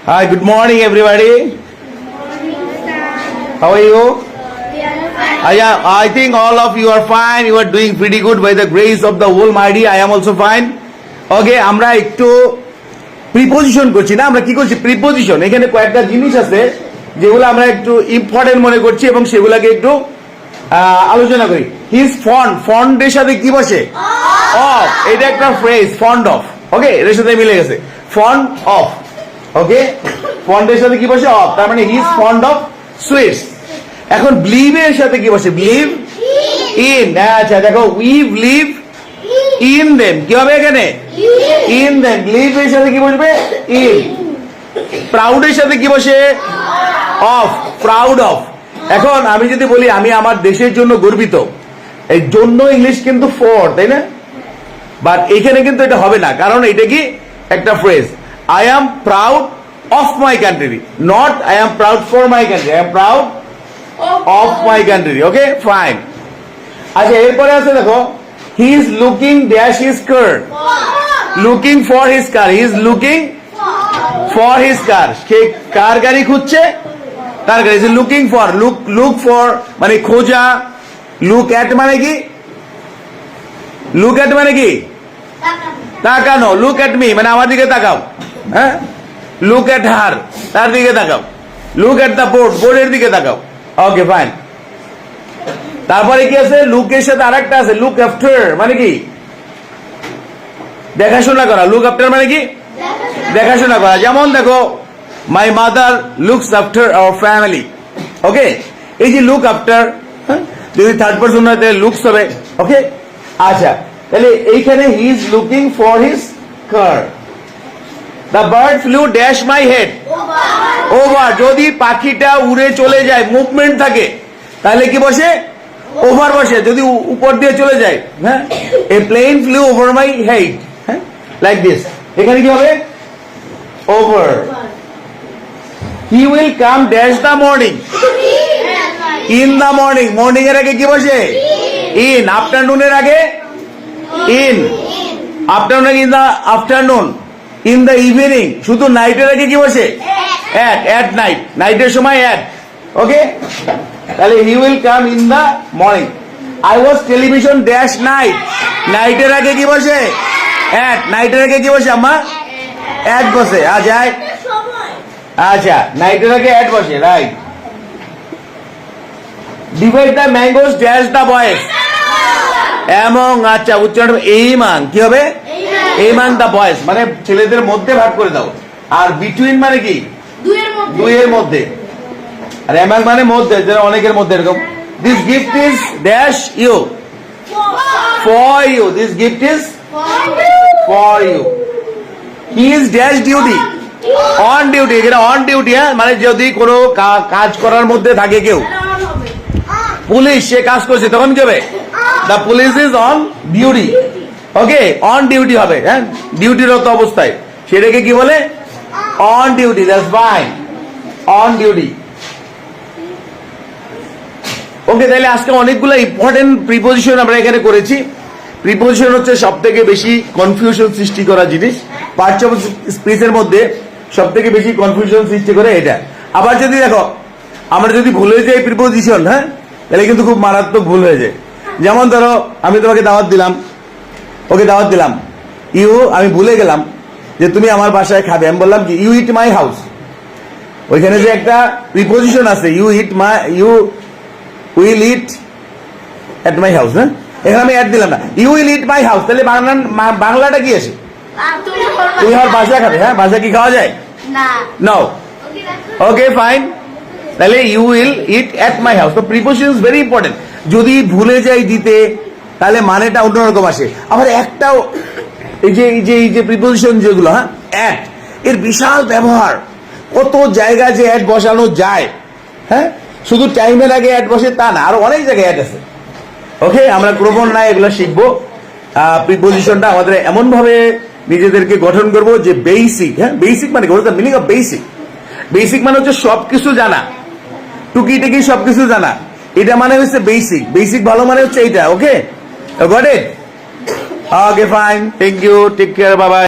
Hi, good morning everybody. How are you? I think all of you are fine. You are doing pretty good by the grace of the Almighty. I am also fine. Okay, আমরা একটু preposition করছি না, আমরা কি করছি preposition. এখানে কয়েকটা জিনিস আছে যেগুলো আমরা একটু ইম্পর্টেন্ট মনে করছি এবং সেগুলোকে একটু আলোচনা করি। হিজ ফন্ডের সাথে কি বসে? অফ। এটা একটা ফ্রেজ, ফন্ড অফ। ওকে, এর সাথে মিলে গেছে ফন্ড অফ। ওকে, ফন্ডের সাথে কি বসে? অফ। তার মানে হিজ ফন্ড অফ সুইটস। এখন বিলিভ এর সাথে কি বসে? Believe in. আচ্ছা দেখো, উই বিলিভ ইন দেম। কি হবে এখানে? In them. বিলিভ এর সাথে কি বসবে? ইন। প্রাউড এর সাথে কি বসে? অফ। Proud of. এখন আমি যদি বলি আমি আমার দেশের জন্য গর্বিত, এই জন্য ইংলিশ কিন্তু ফর, তাই না? বাট এখানে কিন্তু এটা হবে না, কারণ এটা কি একটা phrase. I am proud of my country, not I am proud for my country. I am proud of my country. Okay, fine. আচ্ছা, এরপরে আছে দেখো, he is looking dash his car. Looking for his car. He is looking for his car. সে কার গাড়ি খুঁজছে? কার গাড়ি? Looking for. Look for মানে খোঁজা। লুক এট মানে কি? লুক এট মানে কি? তাকানো। লুক এট মি মানে আমার দিকে তাকাও। হ্যাঁ, লুক এট হার, তার দিকে তাকাও। লুক এট দ্য বোর্ড, বোর্ডের দিকে তাকাও। ওকে, ফাইন। তারপরে কি আছে? লুকের সাথে আরেকটা আছে, লুক আফটার মানে কি? দেখাশোনা করা। লুক আফটার মানে কি? দেখাশোনা করা। যেমন দেখো, my mother looks after our family. Okay, এই যে লুক আফটার, যদি থার্ড পারসন হয় তাহলে লুকস হবে। ওকে, আচ্ছা, তাহলে এইখানে he is looking for his car. The bird flu dash my head. Over. যদি পাখিটা উড়ে চলে যায়, মুভমেন্ট থাকে, তাহলে কি বসে? ওভার বসে। যদি উপর দিয়ে চলে যায়, হ্যাঁ, a plane flew over my head, হ্যাঁ, লাইক দিস। এখানে কি হবে? Over. He will come dash the morning. In the morning. Morning এর আগে কি বসে? ইন। আফটারনুনের আগে in. Afternoon in the afternoon. In the evening. শুধু নাইটের আগে কি বসে? এট। At night. নাইটের সময় এট। ওকে, তাহলে he will come in the morning. I was television dash night. নাইটের আগে কি বসে? এট। নাইটের আগে কি বসে আম্মা? এট বসে। আচ্ছা, নাইটের আগে এট বসে, right. Divide the mangoes dash the boys. Among. আচ্ছা, উচ্চারণ এইমাং। কি হবে? এইমাং দ্য বয়েজ মানে ছেলেদের মধ্যে ভাগ করে দাও। আর বিটুইন মানে কি? দুইয়ের মধ্যে। আর এমাং মানে মধ্যে, যেটা অনেকের মধ্যে। এরকম, this gift is dash you. For you. This gift is for you. He is dash duty. On duty. যেটা অন ডিউটি, হ্যাঁ, মানে যদি কোনো কাজ করার মধ্যে থাকে কেউ, পুলিশ সে কাজ করছে, তখন কি হবে? The police is on duty. Okay, on duty হবে, হ্যাঁ, ডিউটিরত অবস্থায়, সেটাকে কি বলে? On duty. That's fine, on duty. Okay, তাহলে আজকে অনেকগুলো ইম্পর্টেন্ট প্রিপোজিশন আমরা এখানে করেছি। প্রিপোজিশন হচ্ছে সব থেকে বেশি কনফিউশন সৃষ্টি করা জিনিস। পার্টস অফ স্পিচের মধ্যে সব থেকে বেশি কনফিউশন সৃষ্টি করে এটা। আবার যদি দেখো, আমরা যদি ভুলে যাই প্রিপোজিশন, হ্যাঁ, তাহলে কিন্তু খুব মারাত্মক ভুল হয়ে যায়। যেমন ধরো, আমি তোমাকে দাওয়াত দিলাম, ওকে দাওয়াত দিলাম, আমি ভুলে গেলাম যে তুমি আমার বাসায় খাবে। আমি বললাম কি? You eat my house. ওইখানে যে একটা প্রিপোজিশন আছে, you will eat at my house, হ্যাঁ, এখানে আমি অ্যাড দিলাম না, you will eat my house. তাহলে বাংলাটা কি আছে? তুমি আমার বাসা খাবে। হ্যাঁ, বাসা কি খাওয়া যায়? নো। Okay, fine. তাহলে you will eat at my house. তো প্রিপোজিশন ইজ ভেরি ইম্পর্টেন্ট। যদি ভুলে যাই দিতে, তাহলে মানেটা অন্যরকম আসে। আবার একটাও এই যে প্রিপোজিশন যেগুলো, হ্যাঁ, অ্যাট, এর বিশাল ব্যবহার। কত জায়গায় যে অ্যাট বসানো যায়, হ্যাঁ, শুধু টাইমের আগে অ্যাট বসে তা না, আরো অনেক জায়গায় অ্যাট আছে। ওকে, আমরা ক্রমান্বয়ে এগুলো শিখবো। প্রিপোজিশনটা আমাদের এমন ভাবে নিজেদেরকে গঠন করবো যে বেসিক, হ্যাঁ, বেসিক মানে what is the meaning of basic? Basic মানে হচ্ছে সবকিছু জানা, টুকিটাকি সবকিছু জানা। এটা মানে হচ্ছে বেসিক। বেসিক ভালো মানে হচ্ছে এইটা। Okay, got it? Okay, fine, thank you, take care, bye by.